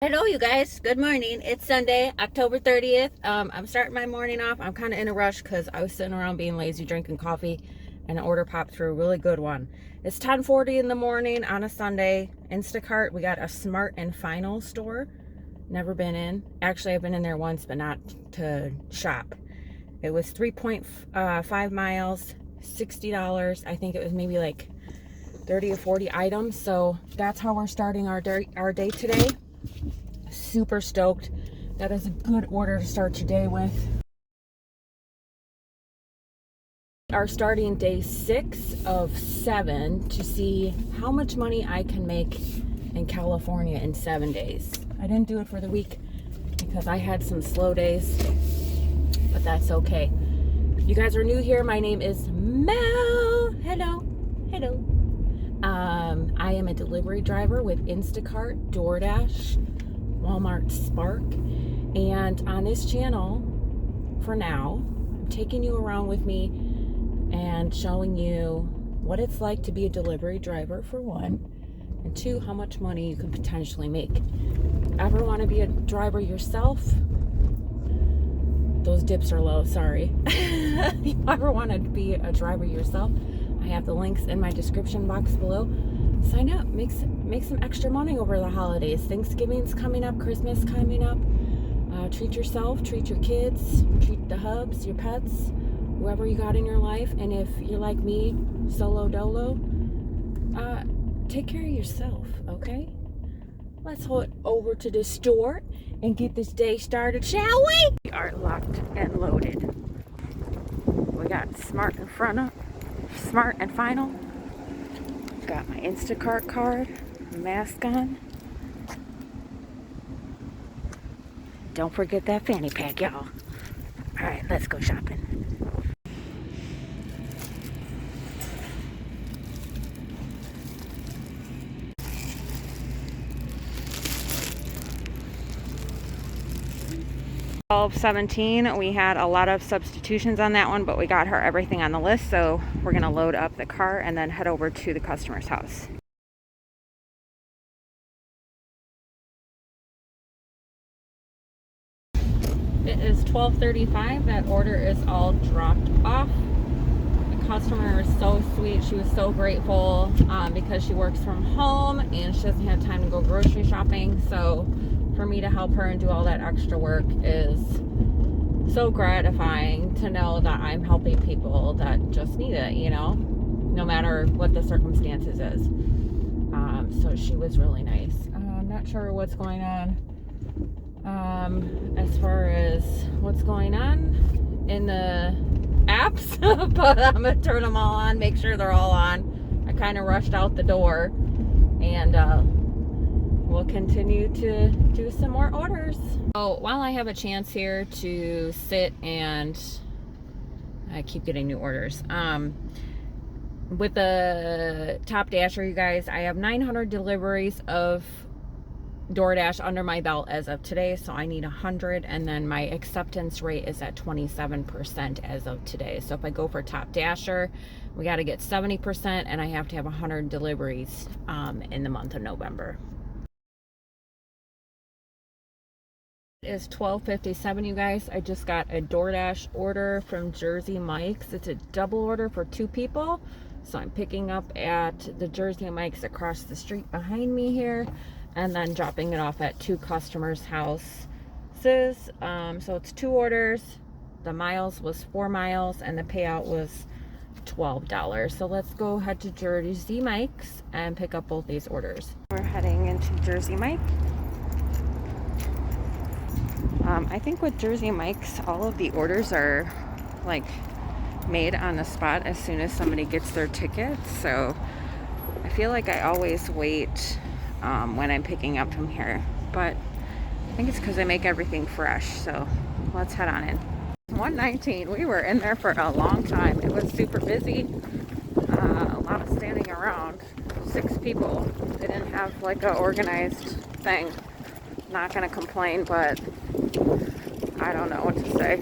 Hello, you guys. Good morning. It's Sunday, October 30th. I'm starting my morning off. I'm kind of in a rush because I was sitting around being lazy, drinking coffee, and an order popped through, a really good one. It's 10:40 in the morning on a Sunday. Instacart. We got a Smart and Final store. Never been in. Actually, I've been in there once, but not to shop. It was 3.5 miles, $60. I think it was maybe like 30 or 40 items. So that's how we're starting our day today. Super stoked. That is a good order to start your day with. Our starting day 6 of 7 to see how much money I can make in California in 7 days. I didn't do it for the week because I had some slow days, but that's okay. If you guys are new here, my name is Mel. Hello. I am a delivery driver with Instacart, Doordash, Walmart Spark, and on this channel for now I'm taking you around with me and showing you what it's like to be a delivery driver, for one, and two, how much money you could potentially make. Ever want to be a driver yourself? Those dips are low, sorry. If you ever want to be a driver yourself, I have the links in my description box below. Sign up, make some extra money over the holidays. Thanksgiving's coming up, Christmas coming up. Treat yourself, treat your kids, treat the hubs, your pets, whoever you got in your life. And if you're like me, solo dolo, take care of yourself, okay? Let's head over to the store and get this day started, shall we? We are locked and loaded. We got Smart in front of, Smart and Final. Got my Instacart card, mask on. Don't forget that fanny pack, y'all. All right, let's go shopping. $12.17. We had a lot of substitutions on that one, but we got her everything on the list, so we're gonna load up the car and then head over to the customer's house. It is 12:35. That order is all dropped off. The customer is so sweet. She was so grateful because she works from home and she doesn't have time to go grocery shopping. So for me to help her and do all that extra work is so gratifying, to know that I'm helping people that just need it, you know, no matter what the circumstances is. So she was really nice. I'm not sure what's going on as far as what's going on in the apps, but I'm gonna turn them all on, make sure they're all on. I kind of rushed out the door, and we'll continue to do some more orders. So while I have a chance here to sit and I keep getting new orders, with the Top Dasher, you guys, I have 900 deliveries of DoorDash under my belt as of today, so I need 100, and then my acceptance rate is at 27% as of today. So if I go for Top Dasher, we got to get 70%, and I have to have 100 deliveries in the month of November. It is 12:57, you guys. I just got a DoorDash order from Jersey Mike's. It's a double order for 2 people. So I'm picking up at the Jersey Mike's across the street behind me here, and then dropping it off at 2 customers' houses. So it's 2 orders. The miles was 4 miles, and the payout was $12. So let's go head to Jersey Mike's and pick up both these orders. We're heading into Jersey Mike. I think with Jersey Mike's, all of the orders are like made on the spot as soon as somebody gets their ticket. So I feel like I always wait when I'm picking up from here, but I think it's because I make everything fresh. So let's head on in. 119. We were in there for a long time. It was super busy. A lot of standing around. 6 people. They didn't have like a organized thing. Not gonna complain, but I don't know what to say.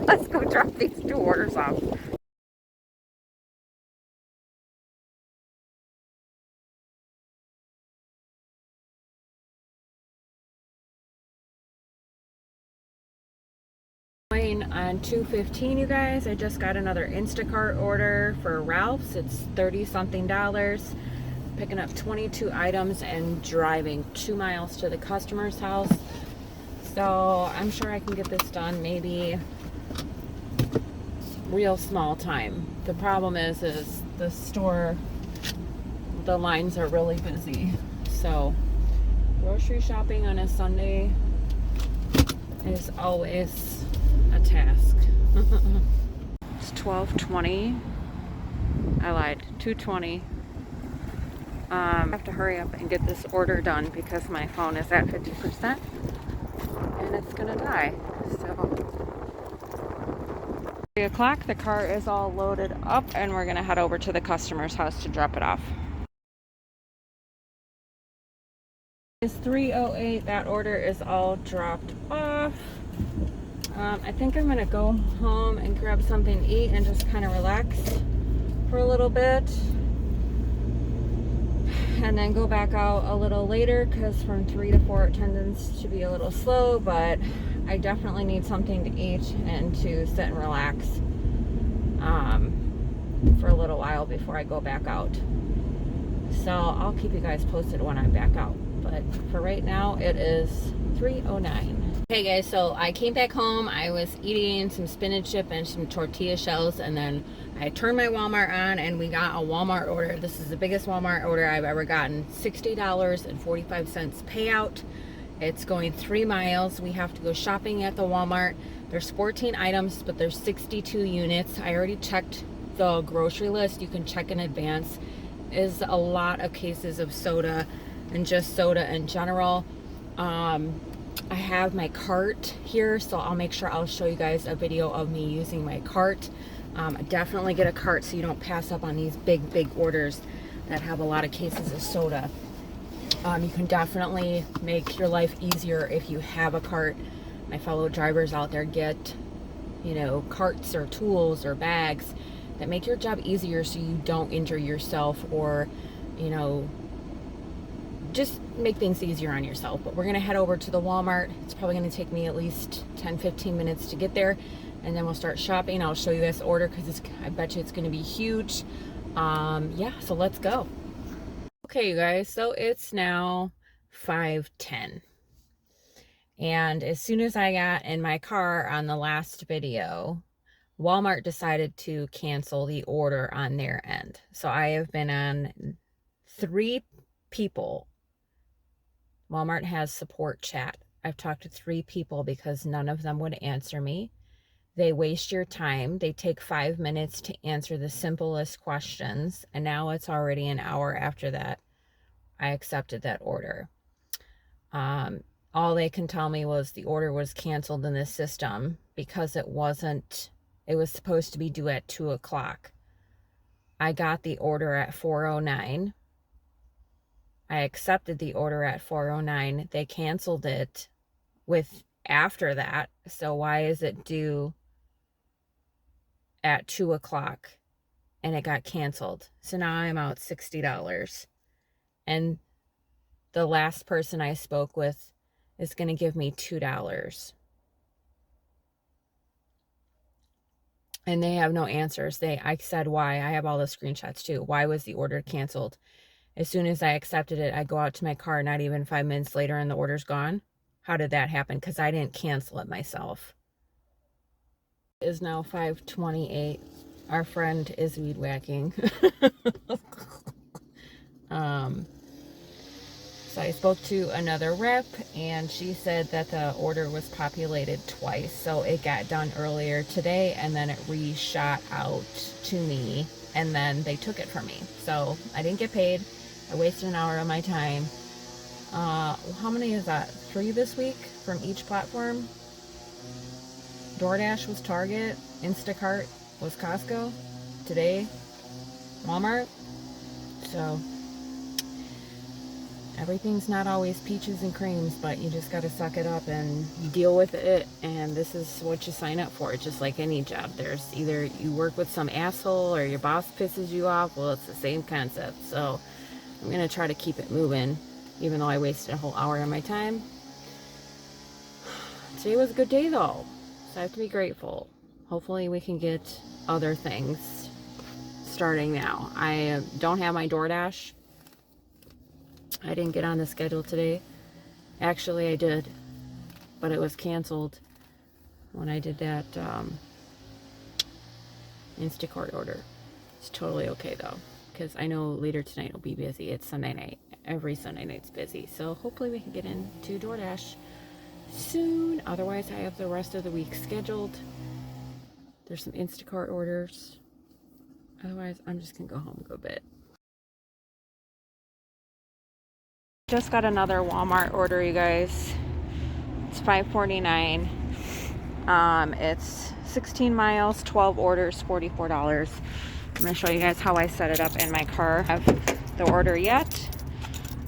Let's go drop these 2 orders off. shopping on 2/15, you guys. I just got another Instacart order for Ralph's. It's $30 something. Picking up 22 items and driving 2 miles to the customer's house. So I'm sure I can get this done maybe real small time. The problem is the store, the lines are really busy. So grocery shopping on a Sunday is always a task. It's 12:20. I lied, 2:20. I have to hurry up and get this order done because my phone is at 50% and it's gonna die. So 3 o'clock, the car is all loaded up and we're gonna head over to the customer's house to drop it off. It's 3:08. That order is all dropped off. I think I'm gonna go home and grab something to eat and just kind of relax for a little bit, and then go back out a little later because from 3 to 4 it tends to be a little slow, but I definitely need something to eat and to sit and relax for a little while before I go back out. So I'll keep you guys posted when I'm back out. But for right now, it is 3:09. Hey guys, so I came back home. I was eating some spinach chip and some tortilla shells, and then I turned my Walmart on and we got a Walmart order. This is the biggest Walmart order I've ever gotten. $60.45 payout. It's going 3 miles. We have to go shopping at the Walmart. There's 14 items, but there's 62 units. I already checked the grocery list. You can check in advance. Is a lot of cases of soda and just soda in general. I have my cart here, so I'll make sure I'll show you guys a video of me using my cart. Definitely get a cart so you don't pass up on these big orders that have a lot of cases of soda. You can definitely make your life easier if you have a cart. My fellow drivers out there get, you know, carts or tools or bags that make your job easier so you don't injure yourself, or, you know, just make things easier on yourself. But we're gonna head over to the Walmart. It's probably gonna take me at least 10-15 minutes to get there, and then we'll start shopping. I'll show you this order because I bet you it's gonna be huge. Yeah, so let's go. Okay, you guys, so it's now 5:10, and as soon as I got in my car on the last video, Walmart decided to cancel the order on their end. So I have been on 3 people. Walmart has support chat. I've talked to 3 people because none of them would answer me. They waste your time. They take 5 minutes to answer the simplest questions, and now it's already an hour after that I accepted that order. All they can tell me was the order was canceled in the system because it wasn't. It was supposed to be due at 2 o'clock. I got the order at 4:09. I accepted the order at 4:09. They canceled it with after that. So why is it due at 2 o'clock and it got canceled? So now I'm out $60. And the last person I spoke with is going to give me $2. And they have no answers. I said why. I have all the screenshots too. Why was the order canceled? As soon as I accepted it, I go out to my car, not even 5 minutes later, and the order's gone. How did that happen? Because I didn't cancel it myself. It is now 5:28. Our friend is weed whacking. So I spoke to another rep, and she said that the order was populated twice. So it got done earlier today, and then it reshot out to me, and then they took it from me. So I didn't get paid. I wasted an hour of my time. How many is that? 3 this week from each platform. Doordash was Target. Instacart was Costco. Today, Walmart. So everything's not always peaches and creams, but you just got to suck it up and deal with it. And this is what you sign up for. It's just like any job. There's either you work with some asshole or your boss pisses you off. Well, it's the same concept. So I'm going to try to keep it moving, even though I wasted a whole hour of my time. Today was a good day though. So I have to be grateful. Hopefully we can get other things starting now. I don't have my Doordash. I didn't get on the schedule today. Actually, I did, but it was canceled when I did that Instacart order. It's totally okay though, because I know later tonight will be busy. It's Sunday night. Every Sunday night's busy. So hopefully we can get into Doordash soon. Otherwise, I have the rest of the week scheduled. There's some Instacart orders. Otherwise, I'm just gonna go home and go to bed. Just got another Walmart order, you guys. It's $5.49. It's 16 miles, 12 orders, $44. I'm gonna show you guys how I set it up in my car. I have the order yet,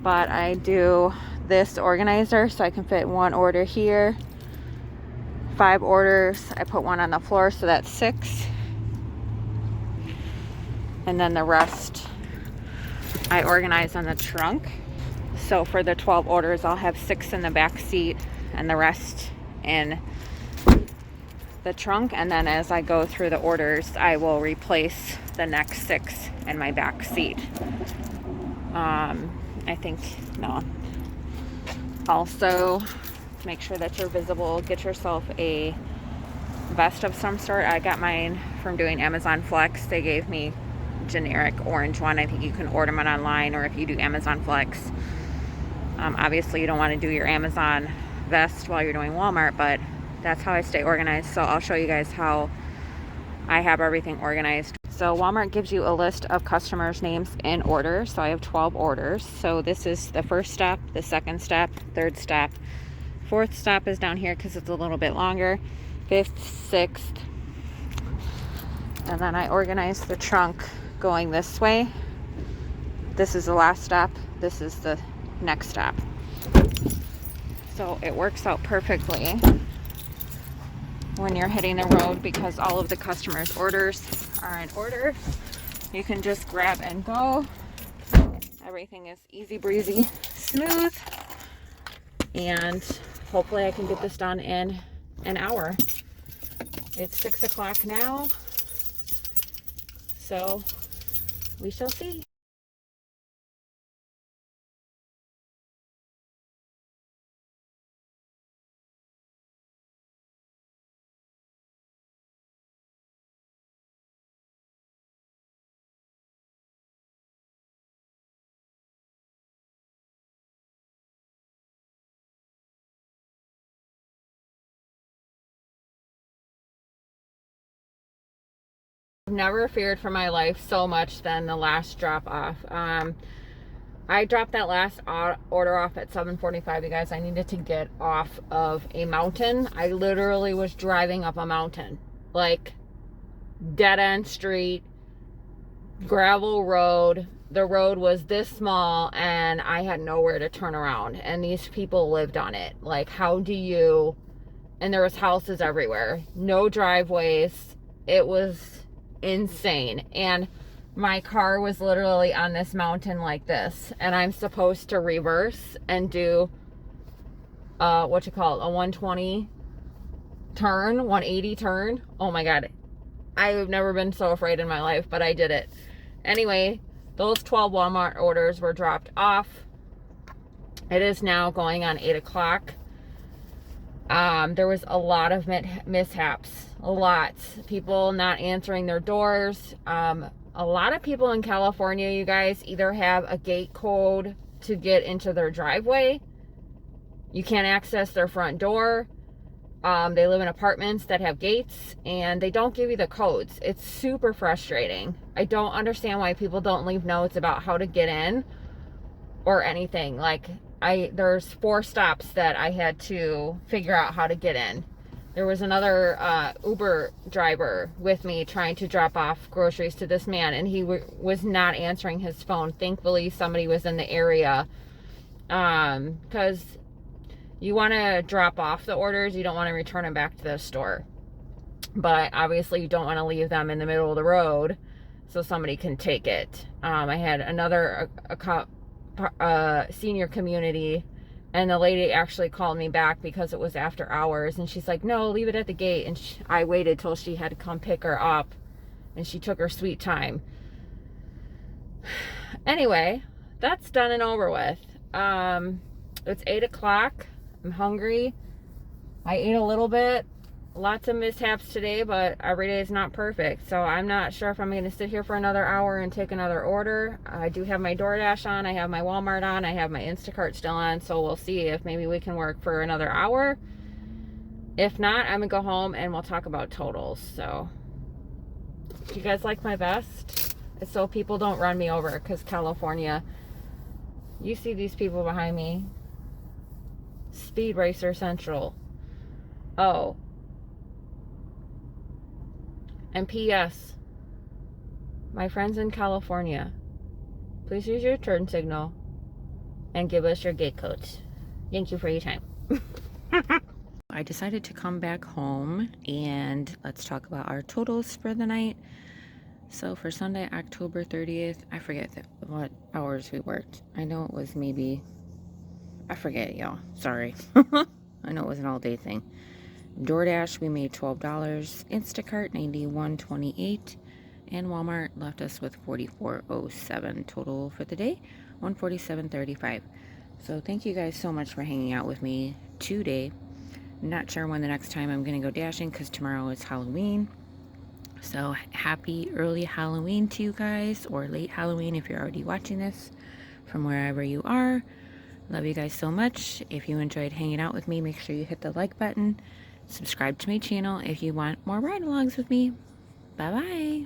but I do this organizer so I can fit one order here. 5 orders, I put one on the floor, so that's 6. And then the rest I organize on the trunk. So for the 12 orders, I'll have 6 in the back seat and the rest in the trunk. And then as I go through the orders, I will replace the next 6 in my back seat. I think, no. Also, make sure that you're visible. Get yourself a vest of some sort. I got mine from doing Amazon Flex. They gave me generic orange one. I think you can order them online, or if you do Amazon Flex. Obviously, you don't want to do your Amazon vest while you're doing Walmart, but that's how I stay organized. So I'll show you guys how I have everything organized. So Walmart gives you a list of customers' names in order. So I have 12 orders. So this is the first step, the second step, third step. Fourth step is down here because it's a little bit longer. 5th, 6th. And then I organize the trunk going this way. This is the last step. This is the next step. So it works out perfectly when you're hitting the road because all of the customers' orders are in order. You can just grab and go. Everything is easy breezy, smooth, and hopefully I can get this done in an hour. It's 6 o'clock now, so we shall see. I've never feared for my life so much than the last drop off. I dropped that last order off at 7:45, you guys. I needed to get off of a mountain. I literally was driving up a mountain, like dead end street, gravel road. The road was this small and I had nowhere to turn around, and these people lived on it. Like, how do you? And there was houses everywhere, no driveways. It was insane. And my car was literally on this mountain like this, and I'm supposed to reverse and do a 120 turn, 180 turn. Oh my god, I've never been so afraid in my life, but I did it anyway. Those 12 Walmart orders were dropped off. It is now going on 8 o'clock. There was a lot of mishaps, a lot. People not answering their doors. A lot of people in California, you guys, either have a gate code to get into their driveway. You can't access their front door. They live in apartments that have gates, and they don't give you the codes. It's super frustrating. I don't understand why people don't leave notes about how to get in or anything. Like, there's 4 stops that I had to figure out how to get in. There was another Uber driver with me trying to drop off groceries to this man, and he was not answering his phone. Thankfully, somebody was in the area, because you want to drop off the orders. You don't want to return them back to the store. But obviously, you don't want to leave them in the middle of the road so somebody can take it. I had another senior community And the lady actually called me back because it was after hours. And she's like, no, leave it at the gate. And I waited till she had to come pick her up. And she took her sweet time. Anyway, that's done and over with. It's 8 o'clock. I'm hungry. I ate a little bit. Lots of mishaps today, but every day is not perfect. So I'm not sure if I'm going to sit here for another hour and take another order. I do have my Doordash on. I have my Walmart on. I have my Instacart still on. So we'll see if maybe we can work for another hour. If not, I'm going to go home and we'll talk about totals. So, do you guys like my vest? It's so people don't run me over, because California, you see these people behind me. Speed Racer Central. Oh. And P.S. My friends in California, please use your turn signal and give us your gate codes. Thank you for your time. I decided to come back home and let's talk about our totals for the night. So for Sunday, October 30th, I forget what hours we worked. I know it was maybe, I forget, y'all. Sorry. I know it was an all-day thing. DoorDash, we made $12. Instacart, $91.28. And Walmart left us with $44.07. Total for the day, $147.35. So thank you guys so much for hanging out with me today. Not sure when the next time I'm going to go dashing, because tomorrow is Halloween. So happy early Halloween to you guys, or late Halloween if you're already watching this from wherever you are. Love you guys so much. If you enjoyed hanging out with me, make sure you hit the like button. Subscribe to my channel if you want more ride-alongs with me. Bye-bye.